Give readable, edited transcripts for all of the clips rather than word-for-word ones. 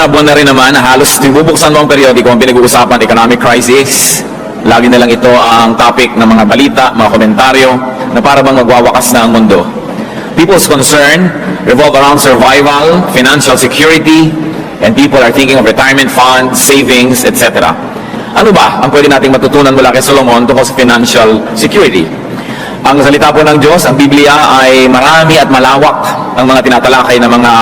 mga buwan na rin naman na halos bubuksan mo ang periodiko ang pinag-uusapan, economic crisis. Lagi na lang ito ang topic ng mga balita, mga komentaryo na para bang magwawakas na ang mundo. People's concern revolve around survival, financial security, and people are thinking of retirement funds, savings, etc. Ano ba ang pwede nating matutunan mula kay Solomon tungkol sa financial security? Ang salita po ng Diyos, ang Biblia, ay marami at malawak ang mga tinatalakay na mga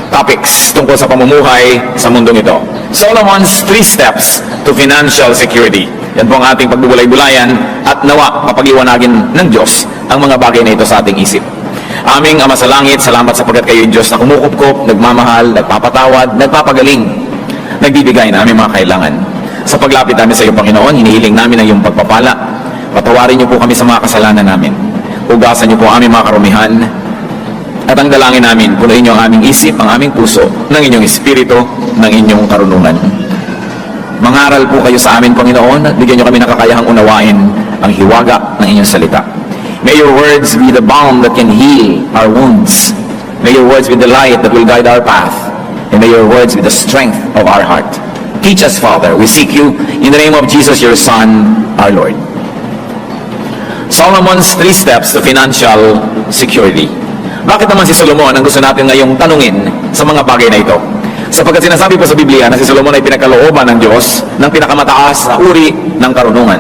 topics tungkol sa pamumuhay sa mundong ito. Solomon's 3 steps to financial security. Yan po ang ating pagbubulay-bulayan at nawa mapag-iwanagin ng Diyos ang mga bagay na ito sa ating isip. Aming Ama sa Langit, salamat sapagkat kayo yung Diyos na kumukupkop, nagmamahal, nagpapatawad, nagpapagaling, nagbibigay na aming mga kailangan. Sa paglapit namin sa iyo, Panginoon, hinihiling namin ang iyong pagpapala. Patawarin niyo po kami sa mga kasalanan namin. Ugasan niyo po aming mga karumihan. At ang dalangin namin, punuin niyo ang aming isip, ang aming puso, ng inyong espiritu, ng inyong karunungan. Mangaral po kayo sa amin, Panginoon, at bigyan niyo kami ng kakayahang unawain ang hiwaga ng inyong salita. May your words be the balm that can heal our wounds. May your words be the light that will guide our path. And may your words be the strength of our heart. Teach us, Father. We seek you in the name of Jesus, your Son, our Lord. Solomon's 3 steps to financial security. Bakit naman si Solomon ang gusto natin ngayong tanungin sa mga bagay na ito? Sapagkat sinasabi po sa Biblia na si Solomon ay pinagkalooban ng Diyos ng pinakamataas na uri ng karunungan.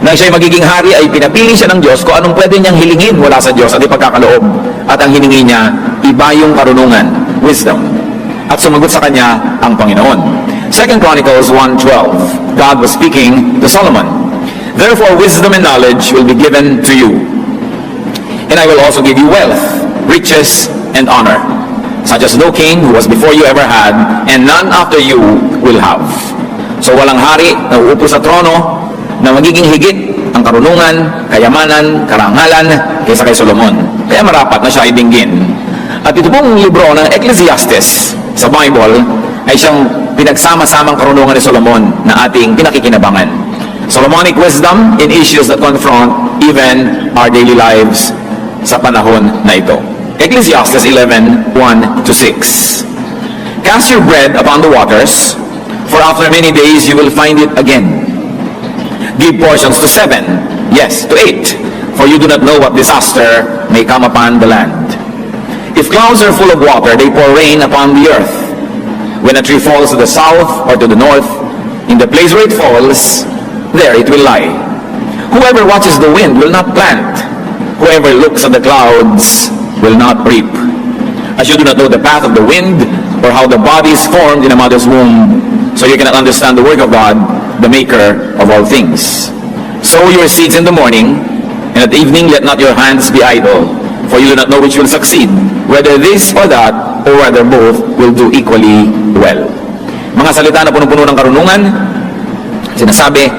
Nang siya'y magiging hari ay pinapili siya ng Diyos kung anong pwede niyang hilingin mula sa Diyos at ipagkakaloob. At ang hiningi niya, iba yung karunungan, wisdom. At sumagot sa kanya ang Panginoon. 2 Chronicles 1:12, God was speaking to Solomon. Therefore, wisdom and knowledge will be given to you. And I will also give you wealth, riches, and honor, such as no king who was before you ever had, and none after you will have. So walang hari na uupo sa trono na magiging higit ang karunungan, kayamanan, karangalan kaysa kay Solomon. Kaya marapat na siya ay dinggin. At ito pong libro ng Ecclesiastes sa Bible ay siyang pinagsama-samang karunungan ni Solomon na ating pinakikinabangan. Solomonic wisdom in issues that confront even our daily lives sa panahon na ito. Ecclesiastes 11:1-6. Cast your bread upon the waters, for after many days you will find it again. Give portions to 7, yes, to 8, for you do not know what disaster may come upon the land. If clouds are full of water, they pour rain upon the earth. When a tree falls to the south or to the north, in the place where it falls, there it will lie. Whoever watches the wind will not plant. Whoever looks at the clouds will not reap. As you do not know the path of the wind, or how the body is formed in a mother's womb, so you cannot understand the work of God, the maker of all things. Sow your seeds in the morning, and at evening let not your hands be idle, for you do not know which will succeed, whether this or that, or whether both will do equally well. Mga salita na punong-puno ng karunungan, sinasabi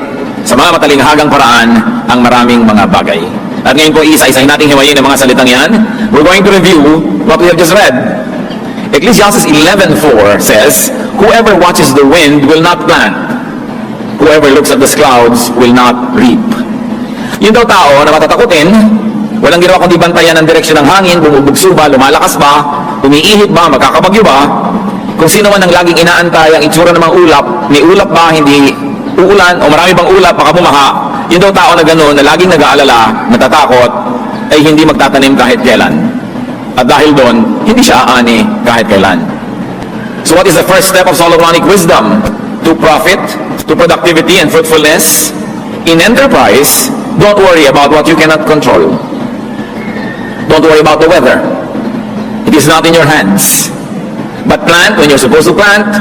sa mga matalinghagang paraan ang maraming mga bagay. At ngayon po isa-isahin nating hiwayin ang mga salitang yan. We're going to review what we have just read. Ecclesiastes 11:4 says, whoever watches the wind will not plant. Whoever looks at the clouds will not reap. Yung daw tao na matatakutin, walang ginawa kundi bantayan ang direksyon ng hangin, bumubugso ba, lumalakas ba, umiihip ba, magkakabagyo ba, kung sino man ang laging inaantay ang itsura ng mga ulap, may ulap ba, hindi uulan, o marami bang ulap, baka bumaha. Yung daw tao na gano'n, na laging nag-aalala, natatakot, ay hindi magtatanim kahit kailan. At dahil doon, hindi siya aani kahit kailan. So what is the first step of Solomonic wisdom? To profit, to productivity and fruitfulness. In enterprise, don't worry about what you cannot control. Don't worry about the weather. It is not in your hands. But plant when you're supposed to plant,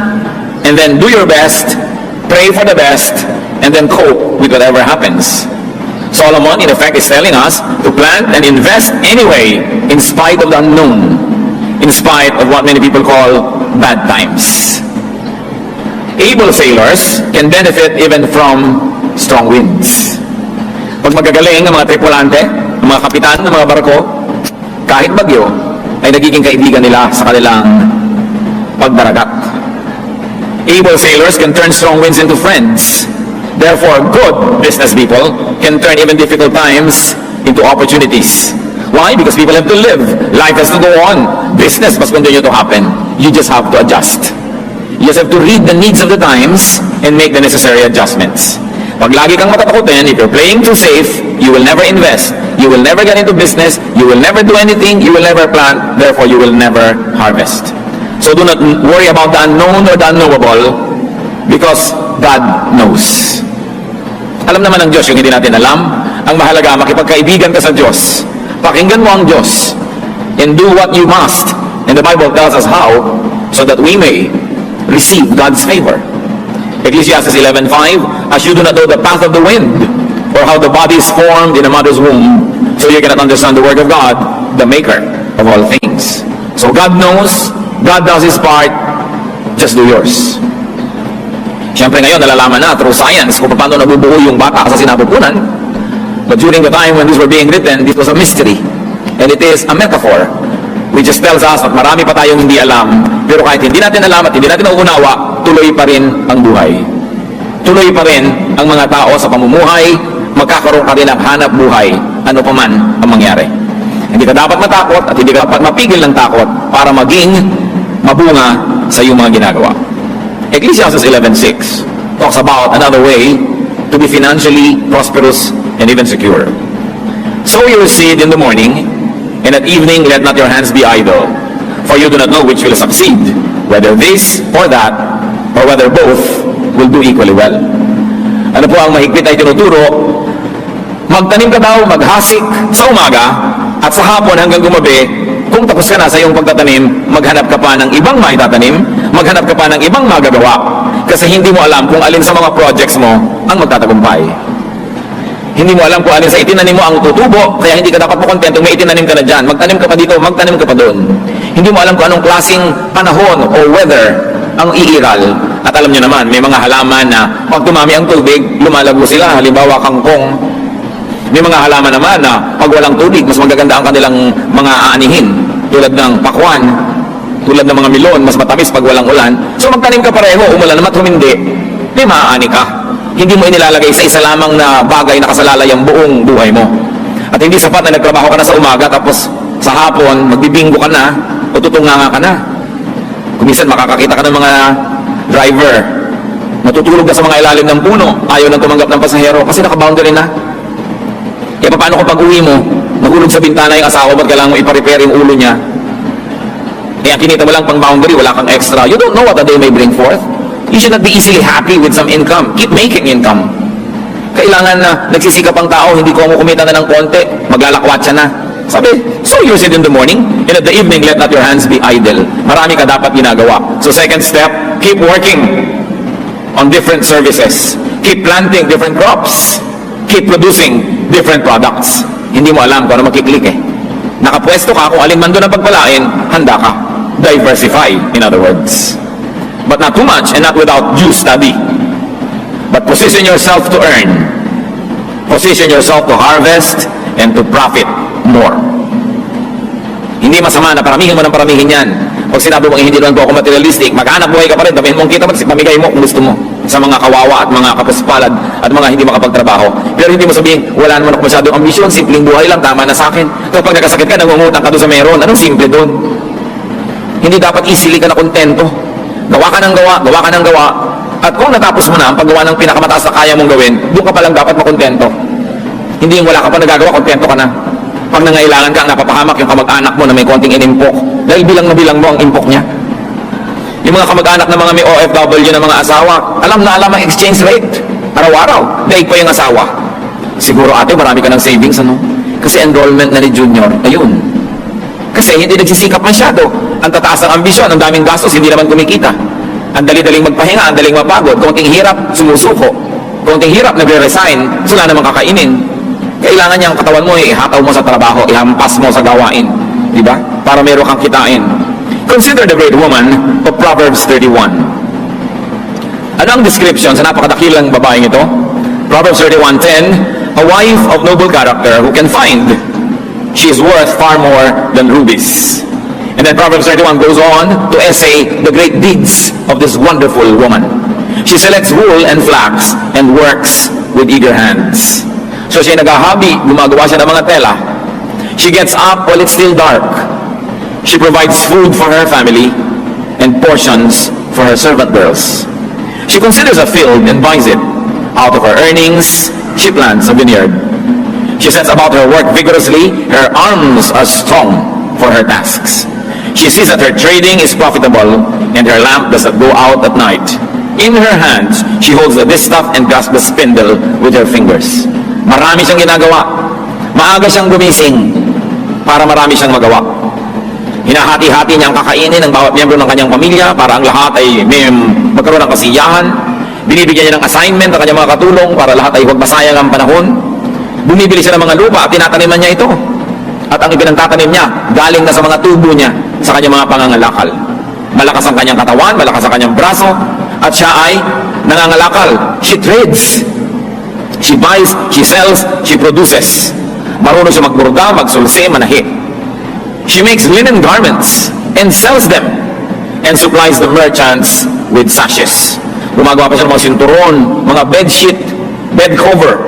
and then do your best, pray for the best, and then cope with whatever happens. Solomon, in effect, is telling us to plant and invest anyway, in spite of the unknown, in spite of what many people call bad times. Able sailors can benefit even from strong winds. Pag magagaling ang mga tripulante, ang mga kapitan ng mga barko, kahit bagyo, ay nagiging kaibigan nila sa kanilang pagdaragat. Able sailors can turn strong winds into friends. Therefore, good business people can turn even difficult times into opportunities. Why? Because people have to live. Life has to go on. Business must continue to happen. You just have to adjust. You just have to read the needs of the times and make the necessary adjustments. Pag lagi kang matatakotin, if you're playing too safe, you will never invest, you will never get into business, you will never do anything, you will never plant, therefore you will never harvest. So do not worry about the unknown or the unknowable, because God knows. Alam naman ng Diyos yung hindi natin alam. Ang mahalaga, makipagkaibigan ka sa Diyos. Pakinggan mo ang Diyos and do what you must. And the Bible tells us how, so that we may receive God's favor. Ecclesiastes 11:5, as you do not know the path of the wind, or how the body is formed in a mother's womb, so you cannot understand the word of God, the maker of all things. So God knows, God does His part, just do yours. Siyempre ngayon, nalalaman na through science kung paano nabubuo yung bata sa sinapupunan. But during the time when these were being written, this was a mystery. And it is a metaphor, which just tells us that marami pa tayong hindi alam, pero kahit hindi natin alam at hindi natin nauunawa, tuloy pa rin ang buhay. Tuloy pa rin ang mga tao sa pamumuhay, magkakaroon ka rin ng hanap buhay, ano pa man ang mangyari. Hindi ka dapat matakot at hindi ka dapat mapigil ng takot para maging mabunga sa iyong mga ginagawa. Ecclesiastes 11:6 talks about another way to be financially prosperous and even secure. Sow your seed in the morning, and at evening let not your hands be idle, for you do not know which will succeed, whether this or that, or whether both will do equally well. Ano po ang mahigpit ay tinuturo? Magtanim ka daw, maghasik sa umaga, at sa hapon hanggang gumabi, kung tapos ka na sa iyong pagtatanim, maghanap ka pa ng ibang maitatanim, maghanap ka pa ng ibang magagawa, kasi hindi mo alam kung alin sa mga projects mo ang magtatagumpay. Hindi mo alam kung alin sa itinanim mo ang tutubo, kaya hindi ka dapat makontento, may itinanim ka na dyan, magtanim ka pa dito, magtanim ka pa doon. Hindi mo alam kung anong klaseng panahon o weather ang iiral. At alam nyo naman, may mga halaman na pag tumami ang tubig, lumalago sila, halimbawa kangkong. May mga halaman naman na pag walang tubig, mas magaganda ang kanilang mga aanihin, tulad ng pakwan, tulad ng mga milon, mas matamis pag walang ulan. So magtanim ka pareho, umulan naman humindi, may maaani ka. Hindi mo inilalagay sa isa lamang na bagay na kasalalay ang buong buhay mo. At hindi sapat na nagtrabaho ka na sa umaga, tapos sa hapon, magbibingo ka na, o tutunganga ka na. Kuminsan makakakita ka ng mga driver, natutulog na sa mga ilalim ng puno, ayaw nang tumanggap ng pasahero kasi naka-boundary na. Kaya paano kung pag-uwi mo, nahulog sa bintana yung asawa, ba't kailangan mo ipa-repair yung ulo niya? Kaya kinita mo lang pang boundary, wala kang extra. You don't know what a day may bring forth. You should not be easily happy with some income. Keep making income. Kailangan na nagsisikap ang tao, hindi ko kumita na ng konti, maglalakwat siya na. Sabi, sow your seed in the morning, and at the evening, let not your hands be idle. Marami ka dapat ginagawa. So second step, keep working on different services. Keep planting different crops. Keep producing different products. Hindi mo alam kung ano makiklik eh. Nakapwesto ka, kung alin man doon ang pagpalain, handa ka. Diversify, in other words. But not too much and not without due study. But position yourself to earn. Position yourself to harvest and to profit more. Hindi masama na paramihin mo ng paramihin yan. Pag sinabi mong hindi naman po ako materialistic, maghanap buhay ka pa rin, damihin mong kita, pamigay mo kung gusto mo sa mga kawawa at mga kapuspalad at mga hindi makapagtrabaho. Pero hindi mo sabihin, wala naman ako masyadong ambisyon, simpleng buhay lang, tama na sa akin. Kapag nagkasakit ka, nangungutang ka doon sa meron, anong simple doon? Hindi dapat easily ka na kontento. Gawa ka ng gawa, gawa ka ng gawa. At kung natapos mo na ang paggawa ng pinakamataas na kaya mong gawin, doon ka palang dapat makontento. Hindi yung wala ka pa nagagawa, kontento ka na. Pag nangailangan ka, napapahamak yung kamag-anak mo na may konting inimpok. Dahil bilang na bilang mo ang impok niya. Yung mga kamag-anak na mga may OFW na mga asawa, alam na alam ang exchange rate. Araw-araw, daig pa yung asawa. Siguro ate, marami ka ng savings, ano? Kasi enrollment na ni Junior, ayun. Kasi hindi nagsisikap masyado. Ang tataas ng ambisyon, ang daming gastos, hindi naman kumikita. Ang dali-daling magpahinga, ang daling mapagod. Konting hirap, sumusuko. Konting hirap, nagre-resign, wala namang kakainin. Kailangan niyang katawan mo, ihataw mo sa trabaho, ihampas mo sa gawain. Diba? Para meron kang kitain. Consider the great woman of Proverbs 31. Ano ang description sa napakadakilang babaeng ito? Proverbs 31:10, a wife of noble character who can find. She is worth far more than rubies. And then Proverbs 31 goes on to essay the great deeds of this wonderful woman. She selects wool and flax and works with eager hands. So siya naghahabi, gumagawa siya ng mga tela. She gets up while it's still dark. She provides food for her family and portions for her servant girls. She considers a field and buys it. Out of her earnings, she plants a vineyard. She sets about her work vigorously. Her arms are strong for her tasks. She sees that her trading is profitable, and her lamp does not go out at night. In her hands, she holds the distaff and grasps the spindle with her fingers. Marami siyang ginagawa. Maaga siyang gumising para marami siyang magawa. Hinahati-hati niyang kakainin ng bawat miyembro ng kanyang pamilya para ang lahat ay may magkaroon ng kasiyahan. Binibigyan niya ng assignment ang kanyang mga katulong para lahat ay huwag masayang ang panahon. Bumibili siya ng mga lupa at tinataniman niya ito. At ang ipinagtatanim niya, galing na sa mga tubo niya, sa kanyang mga pangangalakal. Malakas ang kanyang katawan, malakas ang kanyang braso, at siya ay nangangalakal. She trades. She buys, she sells, she produces. Marunong siya magburga, magsulsi, manahi. She makes linen garments and sells them and supplies the merchants with sashes. Gumagawa pa siya ng mga sinturon, mga bedsheet, bed cover.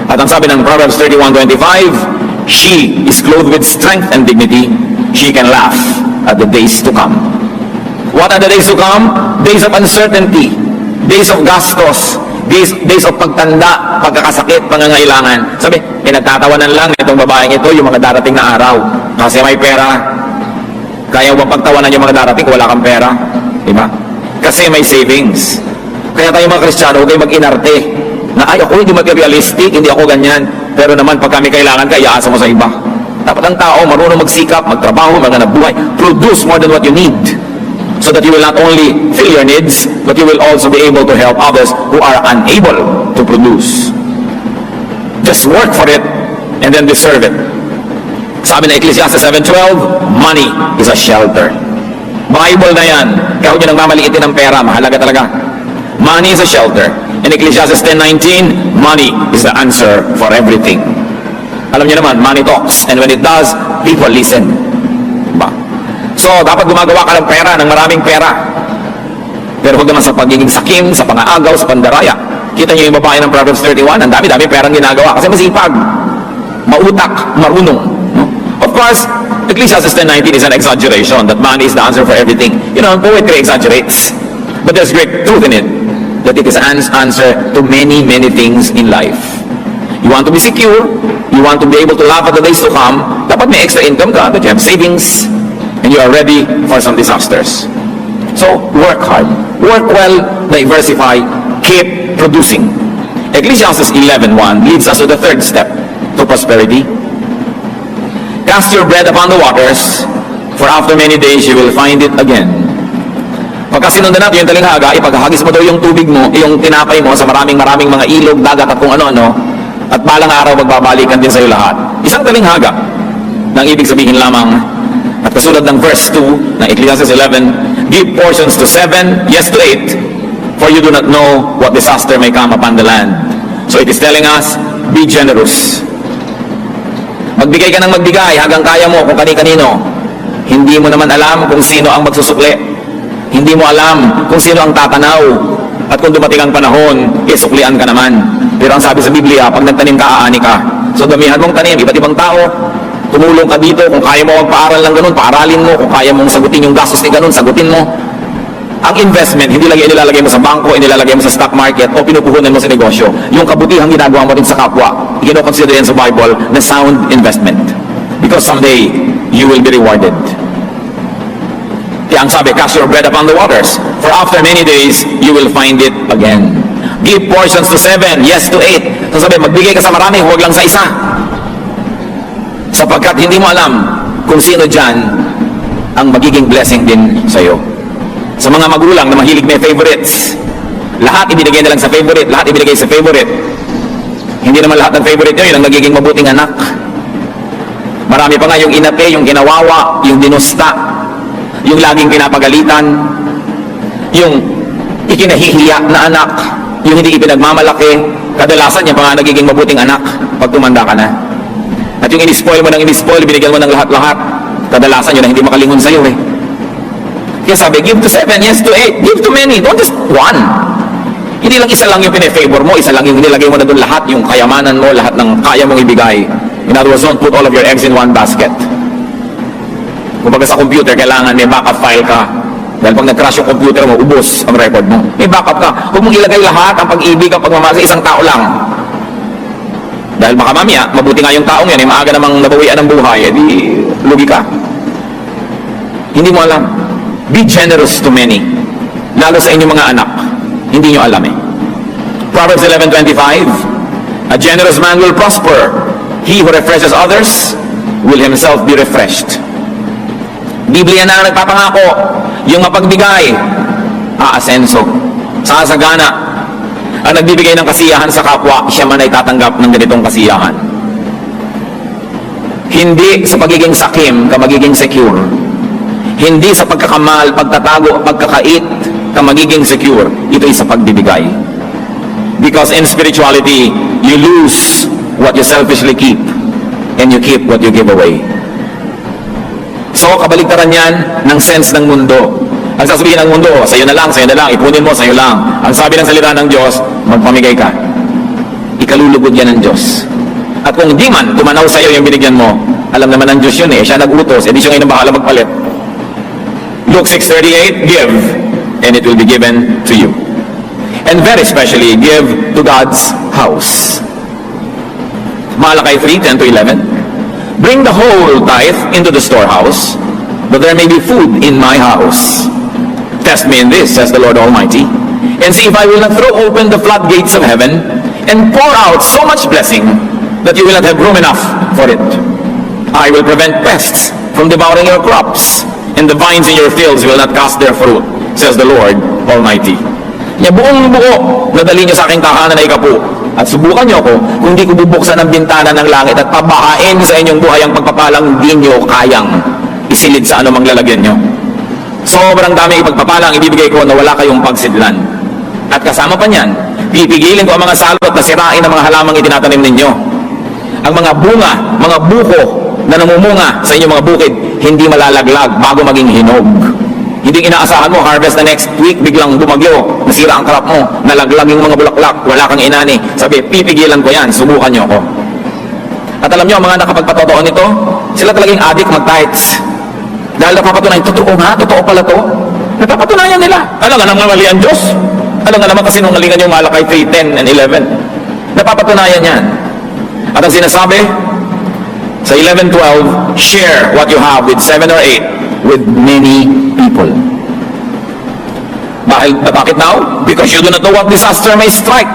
At ang sabi ng Proverbs 31:25, she is clothed with strength and dignity. She can laugh at the days to come. What are the days to come? Days of uncertainty, days of gastos, days of pagtanda, pagkakasakit, pangangailangan. Sabi, pinagtatawanan lang itong babaeng ito yung mga darating na araw. Kasi may pera. Kaya mo pagtawanan yung mga darating kung wala kang pera? Diba? Kasi may savings. Kaya tayo mga Kristiyano, huwag kayo mag-inarte. Na ay, ako hindi materialistic, hindi ako ganyan. Pero naman, pag kami kailangan ka, iaasa mo sa iba. Dapat ang tao, marunong magsikap, magtrabaho, maghanap buhay, produce more than what you need. So that you will not only fill your needs, but you will also be able to help others who are unable to produce. Just work for it, and then deserve it. Sabi na Ecclesiastes 7:12, money is a shelter. Bible na yan. Kaya huwag nyo nang mamaliitin ng pera, mahalaga talaga. Money is a shelter. In Ecclesiastes 10:19, money is the answer for everything. Alam niyo naman, money talks. And when it does, people listen. Diba? So, dapat gumagawa ka ng pera, ng maraming pera. Pero huwag naman sa pagiging sakim, sa pangaagaw, sa pandaraya. Kita niyo yung babae ng Proverbs 31, ang dami-dami perang ginagawa. Kasi masipag, mautak, marunong. No? Of course, Ecclesiastes 10:19 is an exaggeration, that money is the answer for everything. You know, poetry exaggerates. But there's great truth in it. That it is an answer to many, many things in life. You want to be secure, you want to be able to laugh at the days to come, dapat may extra income ka, that you have savings, and you are ready for some disasters. So, work hard. Work well, diversify, keep producing. Ecclesiastes 11:1 leads us to the third step to prosperity. Cast your bread upon the waters, for after many days you will find it again. Pagka sinundan natin yung talinghaga, ipaghahagis mo daw yung tubig mo, yung tinapay mo sa maraming mga ilog, dagat at kung ano-ano, at balang araw magbabalikan din sa iyo lahat. Isang talinghaga ng ibig sabihin lamang. At kasulad ng verse 2 ng Ecclesiastes 11, give portions to 7, yes to 8, for you do not know what disaster may come upon the land. So it is telling us, be generous. Magbigay ka ng magbigay hanggang kaya mo kung kani-kanino. Hindi mo naman alam kung sino ang magsusukli. Hindi mo alam kung sino ang tatanaw. At kung dumating ang panahon, isuklian ka naman. Pero ang sabi sa Biblia, pag nagtanim ka, aani ka. So damihan mong tanim, iba't ibang tao. Tumulong ka dito. Kung kaya mo magpaaral ng ganun, paaralin mo. Kung kaya mong sagutin yung gastos ni ganun, sagutin mo. Ang investment, hindi lang inilalagay mo sa bangko, inilalagay mo sa stock market, o pinupuhunan mo sa negosyo. Yung kabutihang ginagawa mo rin sa kapwa, i-consider yan sa Bible na sound investment. Because someday, you will be rewarded. Kaya ang sabi, cast your bread upon the waters, for after many days, you will find it again. Give portions to 7, yes to 8. So sabi, magbigay ka sa marami, huwag lang sa isa. Sapagkat hindi mo alam kung sino dyan ang magiging blessing din sa iyo. Sa mga magulang na mahilig may favorites, lahat ibinigay na lang sa favorite, lahat ibinigay sa favorite. Hindi naman lahat ng favorite nyo, yun ang nagiging mabuting anak. Marami pa nga yung inape, yung ginawawa, yung dinusta, yung laging pinapagalitan, yung ikinahihiya na anak, yung hindi ipinagmamalaki, kadalasan yan pa nga nagiging mabuting anak pag tumanda ka na. At yung inispoil mo ng inispoil, binigyan mo ng lahat-lahat, kadalasan yun na hindi makalingon sa'yo eh. Kaya sabi, give to 7, yes to 8, give to many, don't just one. Hindi lang isa lang yung pinefavor mo, isa lang yung nilagay mo na doon lahat, yung kayamanan mo, lahat ng kaya mong ibigay. In other words, don't put all of your eggs in one basket. Kung baga sa computer, kailangan may backup file ka. Dahil pag nag-crash yung computer mo, ubos ang record mo. May backup ka. Huwag mong ilagay lahat ang pag-ibig, ang pagmamahal sa isang tao lang. Dahil baka mamaya, mabuti nga yung taong yan, maaga namang nabawian ng buhay, edi lugi ka. Hindi mo alam. Be generous to many. Lalo sa inyong mga anak. Hindi nyo alam eh. Proverbs 11:25, a generous man will prosper. He who refreshes others will himself be refreshed. Biblia na ang nagpapangako, yung mapagbigay, aasenso, sasagana. Ang nagbibigay ng kasiyahan sa kapwa, siya man ay tatanggap ng ganitong kasiyahan. Hindi sa pagiging sakim ka magiging secure. Hindi sa pagkakamal, pagtatago, pagkakait ka magiging secure. Ito ay sa pagbibigay. Because in spirituality, you lose what you selfishly keep and you keep what you give away. So, kabaligtaran yan ng sense ng mundo. Ang sasabihin ng mundo, sa'yo na lang, ipunin mo, sa'yo lang. Ang sabi ng salita ng Diyos, magpamigay ka. Ikalulugod yan ng Diyos. At kung di man, tumanaw sa'yo yung binigyan mo, alam naman ng Diyos yun eh, siya nag-utos, edi siya ngayon ang bahala magpalit. Luke 6:38, give, and it will be given to you. And very especially, give to God's house. Malachi 3:10-11, bring the whole tithe into the storehouse, but there may be food in my house. Test me in this, says the Lord Almighty, and see if I will not throw open the floodgates of heaven and pour out so much blessing that you will not have room enough for it. I will prevent pests from devouring your crops, and the vines in your fields will not cast their fruit, says the Lord Almighty. Kaya buong buo, nadali niyo sa aking tahanan na ikapu, at subukan niyo ako kung di ko bubuksan ang bintana ng langit at pabahain sa inyong buhay ang pagpapalang di niyo kayang isilid sa anumang lalagyan niyo. Sobrang dami ipagpapalang ibibigay ko na wala kayong pagsidlan. At kasama pa niyan, pipigilin ko ang mga salot na sirain ng mga halamang itinatanim ninyo. Ang mga bunga, mga buko na namumunga sa inyong mga bukid, hindi malalaglag bago maging hinog. Hindi inaasahan mo, harvest na next week, biglang bumagyo, nasira ang crop mo, nalaglag yung mga bulaklak, wala kang inani. Sabi, pipigilan ko yan, subukan niyo ako. At alam niyo, ang mga nakapagpatotoo nito, sila talagang addict mag-tithes. Dahil napapatunayan, totoo nga, totoo pala to. Napapatunayan nila. Alam nga naman mali ang Diyos. Alam nga naman kasi nung ngalingan yung Malachi 3:10 and 11. Napapatunayan yan. At ang sinasabi, sa 11:12, share what you have with 7 or 8 with many people. Bakit now? Because you do not know what disaster may strike.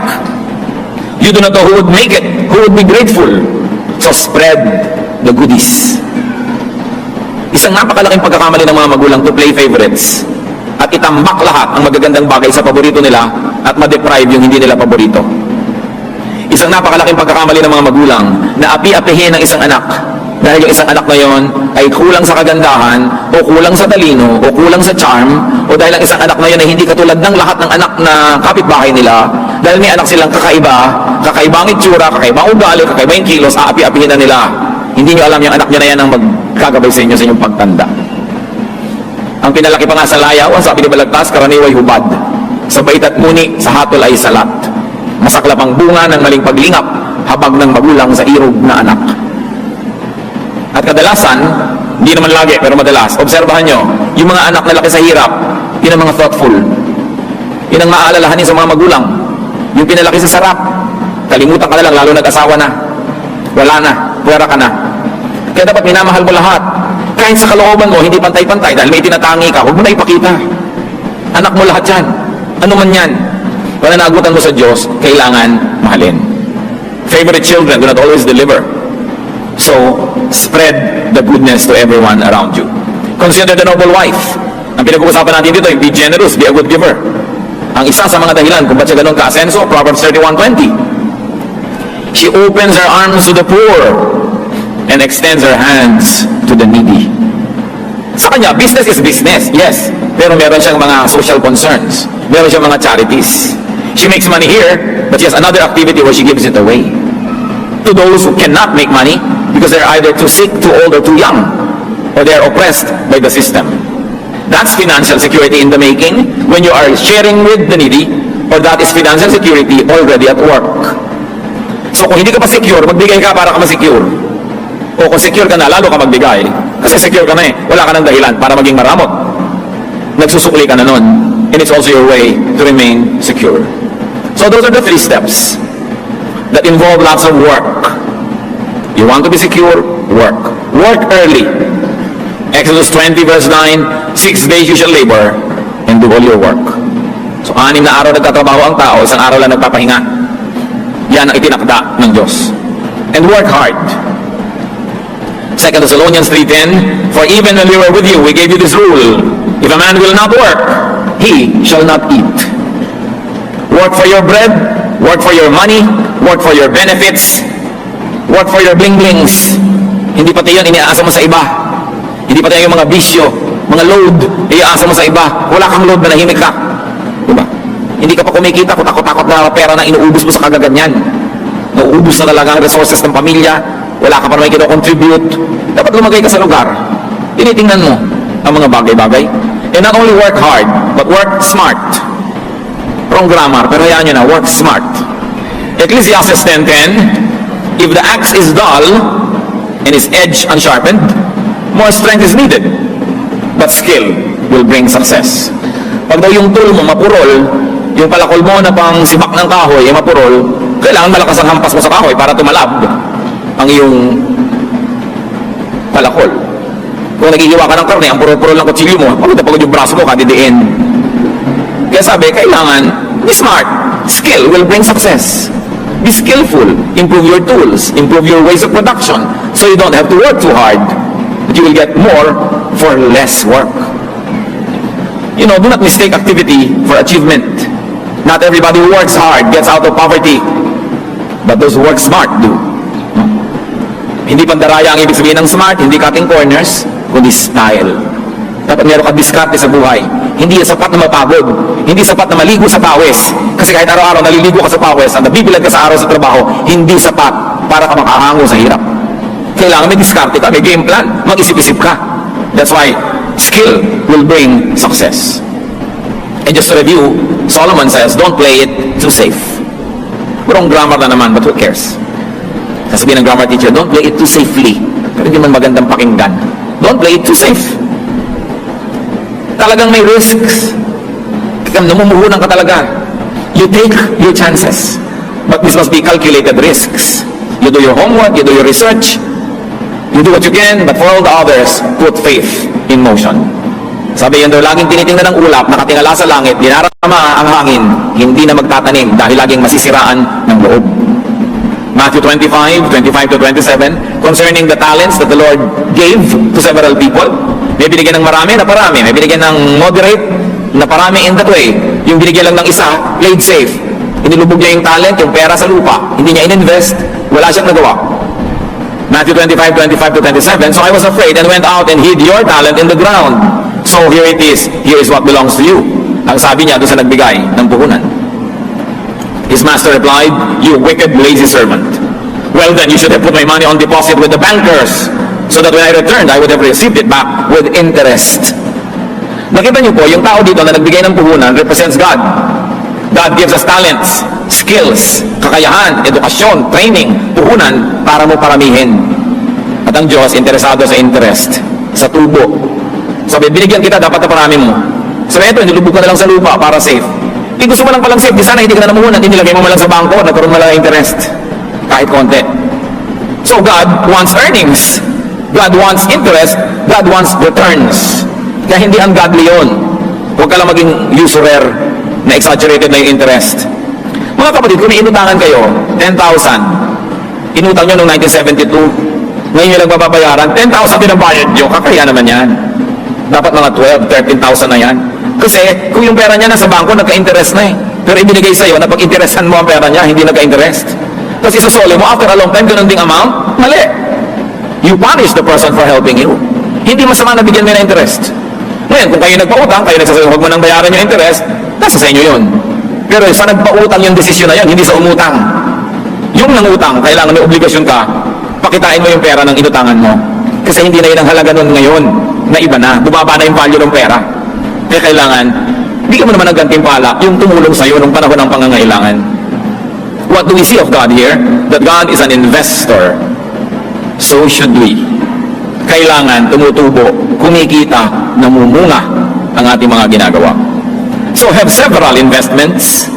You do not know who would make it, who would be grateful. So spread the goodies. Isang napakalaking pagkakamali ng mga magulang to play favorites at itambak lahat ang magagandang bagay sa paborito nila at ma-deprive yung hindi nila paborito. Isang napakalaking pagkakamali ng mga magulang na api-apihin ng isang anak dahil yung isang anak na yon ay kulang sa kagandahan o kulang sa talino o kulang sa charm o dahil ang isang anak na yon ay hindi katulad ng lahat ng anak na kapitbahay nila dahil may anak silang kakaibang itsura, kakaibang ugali, kakaibang kilos, aapi-apihin na nila. Hindi nyo alam yung anak nyo na yan ang magkagabay sa inyo sa inyong pagtanda. Ang pinalaki pa nga sa layaw, ang sabi ni Balagtas, karaniway hubad. Sa bait at muni, sa hatol ay salat. Masaklap ang bunga ng maling paglingap, habag ng magulang sa irog na anak. At kadalasan, hindi naman lagi, pero madalas, obserbahan nyo, yung mga anak na laki sa hirap, yun ang mga thoughtful. Yun ang maaalalahanin sa mga magulang. Yung pinalaki sa sarap, kalimutan ka na lang, lalo nag-asawa na. Wala na, pwera ka na. Kaya dapat minamahal mo lahat. Kahit sa kalooban mo, hindi pantay-pantay dahil may tinatangi ka, huwag mo na ipakita. Anak mo lahat yan. Ano man yan. Kung nanagutan mo sa Diyos, kailangan mahalin. Favorite children do not always deliver. So, spread the goodness to everyone around you. Consider the noble wife. Ang pinag-uusapan natin dito, be generous, be a good giver. Ang isa sa mga dahilan kung ba't siya ganun ka-asenso, Proverbs 31:20. She opens her arms to the poor and extends her hands to the needy. Sa kanya, business is business, yes. Pero meron siyang mga social concerns. Meron siyang mga charities. She makes money here, but she has another activity where she gives it away. To those who cannot make money because they're either too sick, too old, or too young, or they're oppressed by the system. That's financial security in the making when you are sharing with the needy, or that is financial security already at work. So kung hindi ka pa secure, magbigay ka para ka ma-secure. O kung secure ka na, lalo ka magbigay. Kasi secure ka na eh. Wala ka ng dahilan para maging maramot. nagsusukli ka na nun. And it's also your way to remain secure. So those are the 3 steps that involve lots of work. You want to be secure? Work. Work early. Exodus 20 verse 9, 6 days you shall labor and do all your work. So 6 na araw nagtatrabaho ang tao, 1 araw lang nagpapahinga. Yan ang itinakda ng Diyos. And work hard. 2 Thessalonians 3:10, for even when we were with you, we gave you this rule. If a man will not work, he shall not eat. Work for your bread, work for your money, work for your benefits, work for your bling-blings. Hindi pati yan iniaasa mo sa iba. Hindi pati yung mga bisyo, mga load, iaasa mo sa iba. Wala kang load, manahimik ka. Diba? Hindi ka pa kumikita, kutakot-takot na pera na inuubos mo sa kagaganyan. Nauubos na talaga ang resources ng pamilya. Wala ka pa naman kino-contribute. Dapat lumagay ka sa lugar. Tinitingnan mo ang mga bagay-bagay. And not only work hard, but work smart. Wrong grammar, pero hayaan nyo na, work smart. Ecclesiastes 10:10, if the axe is dull and its edge unsharpened, more strength is needed, but skill will bring success. Pag daw yung tool mo mapurol, yung palakol mo na pang sibak ng kahoy ay mapurol, kailangan malakas ang hampas mo sa kahoy para tumalab ang iyong palakol. Kung nagigiwa ka ng karne, ang purol-purol ng kutsilyo mo, pagod yung braso mo, kadidiin. Kaya sabi, kailangan, be smart. Skill will bring success. Be skillful. Improve your tools. Improve your ways of production. So you don't have to work too hard. But you will get more for less work. You know, do not mistake activity for achievement. Not everybody who works hard gets out of poverty. But those who work smart do. Hindi pandaraya ang ibig sabihin ng smart, hindi cutting corners, kundi style. Dapat meron ka diskarte sa buhay. Hindi sapat na mapagod. Hindi sapat na maligo sa pawis. Kasi kahit araw-araw naliligo ka sa pawis at nabibilad ka sa araw sa trabaho, hindi sapat para ka makahango sa hirap. Kailangan may diskarte ka, may game plan, mag-isip-isip ka. That's why skill will bring success. And just to review, Solomon says, don't play it too safe. Wrong grammar na naman, but who cares? Sasabihin ng grammar teacher, don't play it too safely. Pero hindi man magandang pakinggan. Don't play it too safe. Talagang may risks. Namumuhunan ka talaga. You take your chances. But this must be calculated risks. You do your homework, you do your research, you do what you can, but for all the others, put faith in motion. Sabi yan daw, laging tinitingnan ng ulap, nakatingala sa langit, dinarama ang hangin, hindi na magtatanim dahil laging masisiraan ng loob. Matthew 25:25-27, concerning the talents that the Lord gave to several people. May binigyan ng marami na parami, may binigyan ng moderate na parami in that way. Yung binigyan lang ng isa, played safe. Inilubog niya yung talent, yung pera sa lupa. Hindi niya ininvest, wala siyang nagawa. Matthew 25:25-27, so I was afraid and went out and hid your talent in the ground. So here it is, here is what belongs to you. Ang sabi niya doon sa nagbigay ng puhunan. His master replied, you wicked, lazy servant. Well then, you should have put my money on deposit with the bankers, so that when I returned, I would have received it back with interest. Nakita niyo po, yung tao dito na nagbigay ng puhunan represents God. God gives us talents, skills, kakayahan, edukasyon, training, puhunan para mo paramihin. At ang Diyos, interesado sa interest, sa tubo. Sabi, binigyan kita, dapat na parami mo. Sabi, ito, nilubog ka na lang sa lupa para safe. Kung gusto mo lang palang safe, di sana hindi ka na namuhunan, inilagay mo lang sa bangko, nagkaroon mo lang interest. Kahit konti. So God wants earnings. God wants interest. God wants returns. Kaya hindi ungodly yun. Huwag ka lang maging usurer na exaggerated na yung interest. Mga kapatid, kung may inutangan kayo, 10,000. Inutang nyo noong 1972. Ngayon nyo lang mababayaran, 10,000 din ang bayad nyo. Kakaya naman yan. Dapat mga 12, 13,000 na yan. Kasi kung yung pera niya nasa bangko, nagka-interest na eh. Pero ibinigay sa'yo na pag-interestan mo ang pera niya, hindi nagka-interest. Kasi sa sole mo, after a long time, ganun ding amount, mali. You punish the person for helping you. Hindi masama na bigyan mo ng interest. Ngayon, kung kayo nagpautang, kayo nagsasabi, huwag mo nang bayaran yung interest, nasa sa inyo yun. Pero sa nagpautang yung desisyon na yun, hindi sa umutang. Yung nangutang, kailangan may obligasyon ka, pakitain mo yung pera ng inutangan mo. Kasi hindi na yun ang halaga nun ngayon, na iba na, bumaba na yung value ng pera. Kaya kailangan, hindi ka mo naman naggantimpala yung tumulong sa'yo nung panahon ng pangangailangan. What do we see of God here? That God is an investor. So should we. Kailangan tumutubo, kumikita, namumunga ang ating mga ginagawa. So have several investments,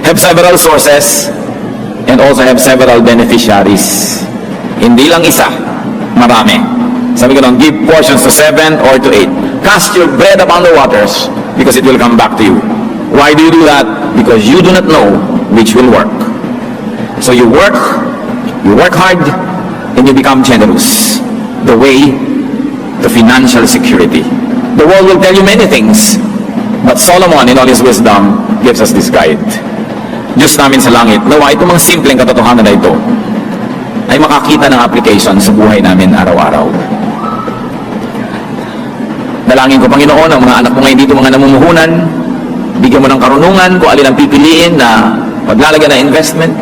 have several sources, and also have several beneficiaries. Hindi lang isa, marami. Sabi ko lang, give portions to 7 or to 8. Cast your bread upon the waters because it will come back to you. Why do you do that? Because you do not know which will work. So you work hard, and you become generous. The way to financial security. The world will tell you many things, but Solomon, in all his wisdom, gives us this guide. Diyos namin sa langit, nawa itong mga simpleng katotohanan na ito ay makakita ng application sa buhay namin araw-araw. Dalangin ko, Panginoon, ang mga anak mo ngayon dito, mga namumuhunan, bigyan mo ng karunungan kung alin ang pipiliin na paglalagyan ng investment,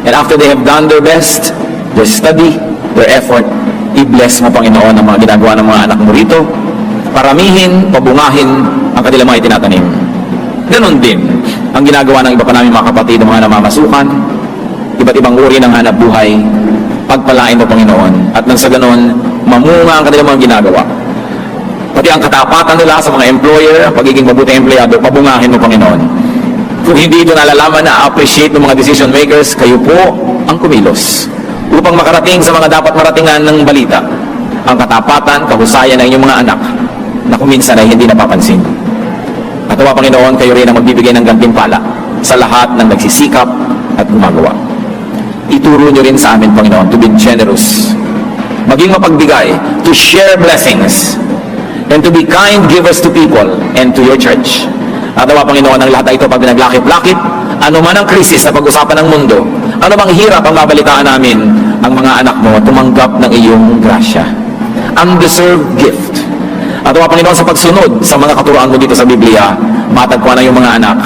and after they have done their best, their study, their effort, i-bless mo, Panginoon, ang mga ginagawa ng mga anak mo rito, paramihin, pabungahin ang kanilang mga itinatanim. Ganon din ang ginagawa ng iba pa namin mga kapatid, ng mga namamasukan, iba't ibang uri ng hanap buhay, pagpalain mo, Panginoon, at nang sa ganon, mamunga ang kanilang mga ginagawa. Pati ang katapatan nila sa mga employer, ang pagiging mabuting empleyado, pabungahin mo, Panginoon. Kung hindi ito nalalaman na appreciate ng mga decision makers, kayo po ang kumilos upang makarating sa mga dapat maratingan ng balita, ang katapatan, kahusayan ng inyong mga anak na kuminsan ay hindi napapansin. At nawa, Panginoon, kayo rin ang magbibigay ng gantimpala sa lahat ng nagsisikap at gumagawa. Ituro nyo rin sa amin, Panginoon, to be generous, maging mapagbigay, to share blessings, and to be kind givers to people and to your church. At nawa, Panginoon, ang lahat ay ito pag pinaglakip-lakip, ano man ang krisis na pag-usapan ng mundo, ano bang hirap ang babalitaan namin, ang mga anak mo tumanggap ng iyong grasya. Undeserved gift. At nawa, Panginoon, sa pagsunod sa mga katuroan mo dito sa Biblia, matagpuan ng iyong mga anak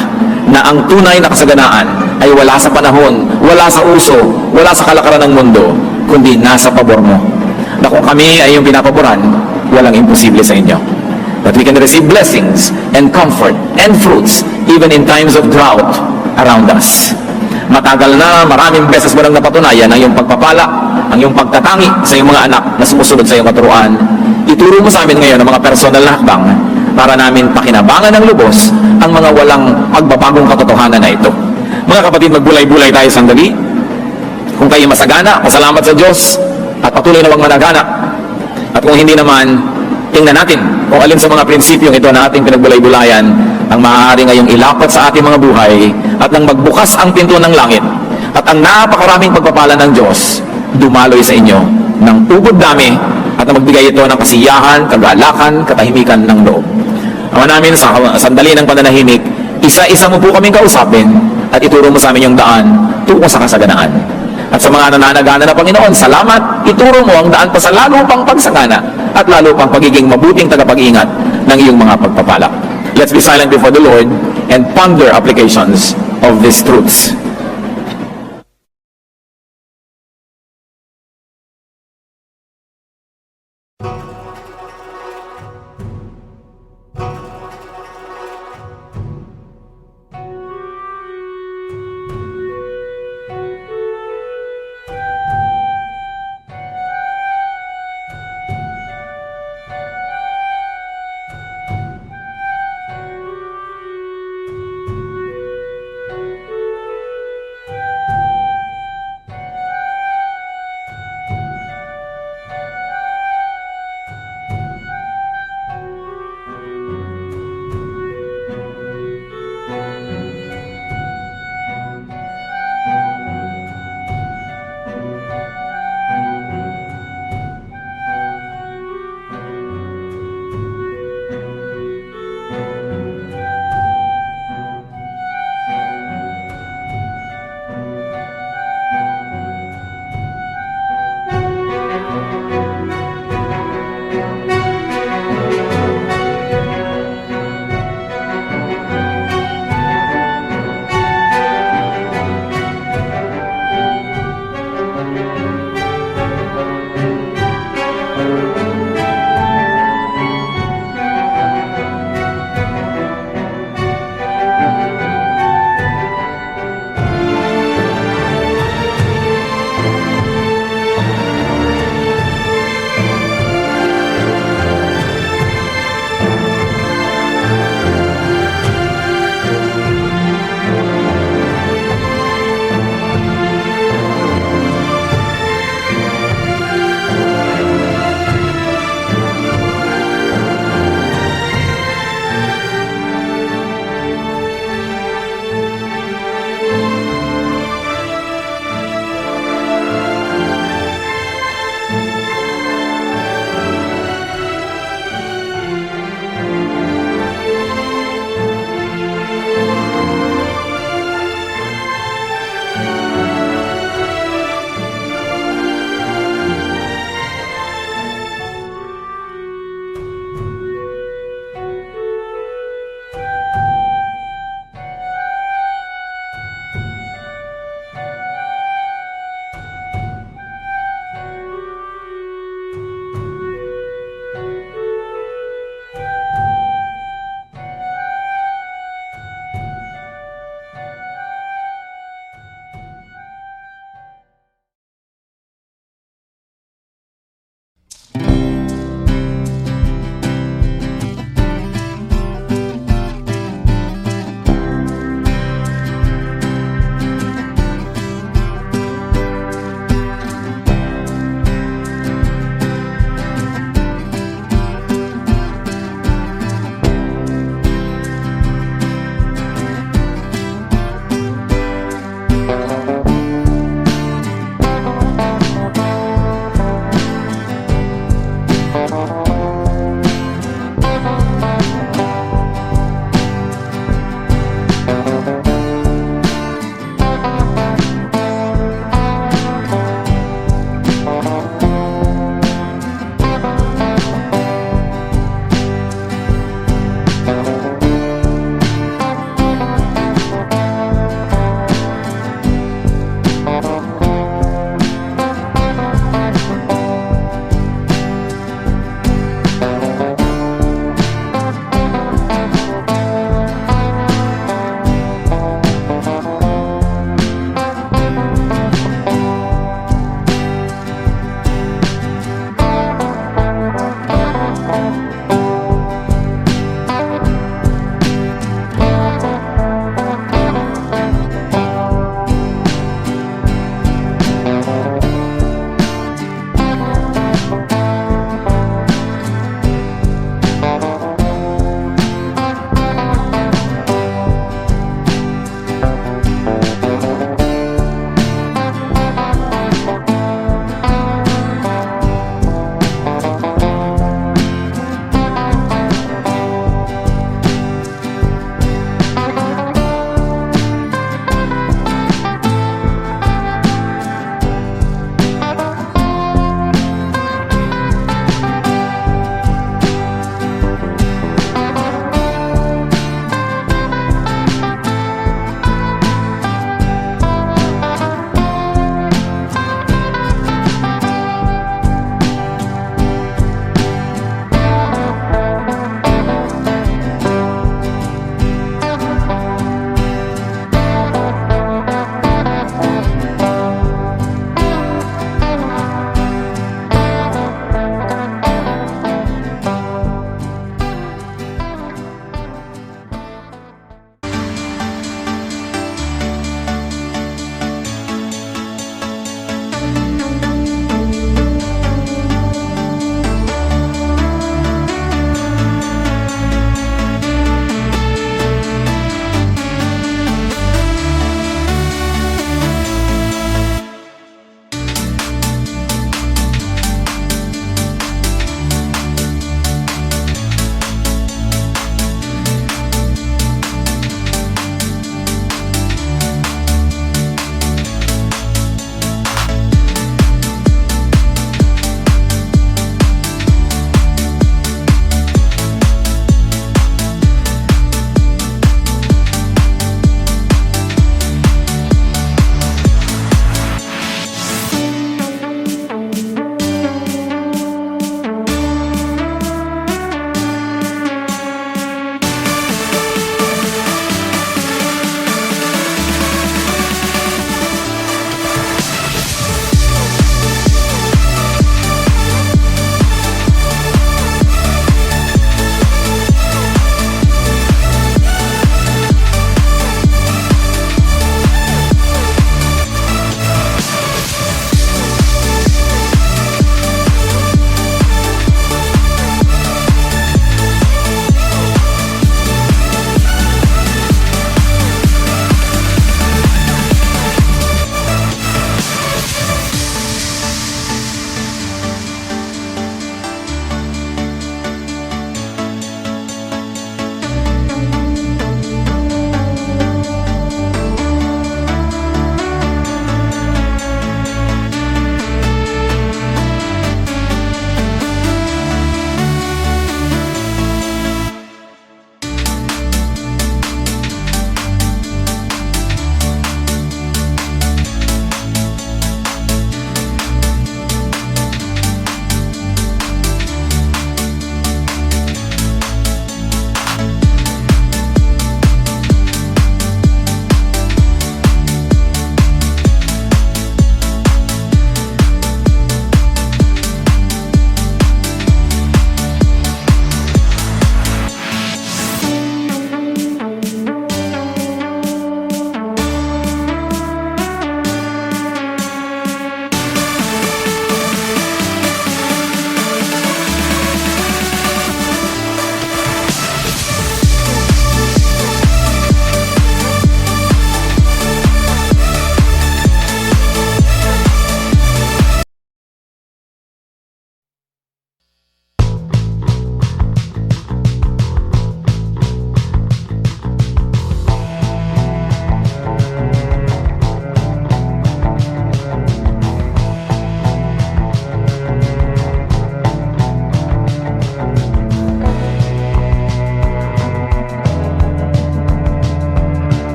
na ang tunay na kasaganaan ay wala sa panahon, wala sa uso, wala sa kalakaran ng mundo, kundi nasa pabor mo. Na kung kami ay iyong pinapaboran, walang imposible sa inyo. That we can receive blessings and comfort and fruits even in times of drought around us. Matagal na, maraming beses mo lang napatunayan ang iyong pagpapala, ang iyong pagtatangi sa iyong mga anak na sumusunod sa iyong katuruan. Ituro mo sa amin ngayon ang mga personal na hakbang para namin pakinabangan ng lubos ang mga walang pagbabagong katotohanan na ito. Mga kapatid, magbulay-bulay tayo sandali. Kung kayo masagana, pasalamat sa Diyos at patuloy na managana. At kung hindi naman, tingnan natin kung alin sa mga prinsipyong ito na ating pinagbulay-bulayan ang maaari ngayong ilapat sa ating mga buhay at nang magbukas ang pinto ng langit at ang napakaraming pagpapala ng Diyos dumaloy sa inyo ng ubod dami at na magbigay ito ng kasiyahan, kagalakan, katahimikan ng loob. Ama namin, sa sandali ng pananahimik, isa-isa mo po kaming kausapin at ituro mo sa amin yung daan tungo sa kasaganaan. At sa mga nananagana na Panginoon, salamat, ituro mo ang daan pa sa lalo pang pagsagana at lalo pang pagiging mabuting tagapag-ingat ng iyong mga pagpapala. Let's be silent before the Lord and ponder applications of these truths.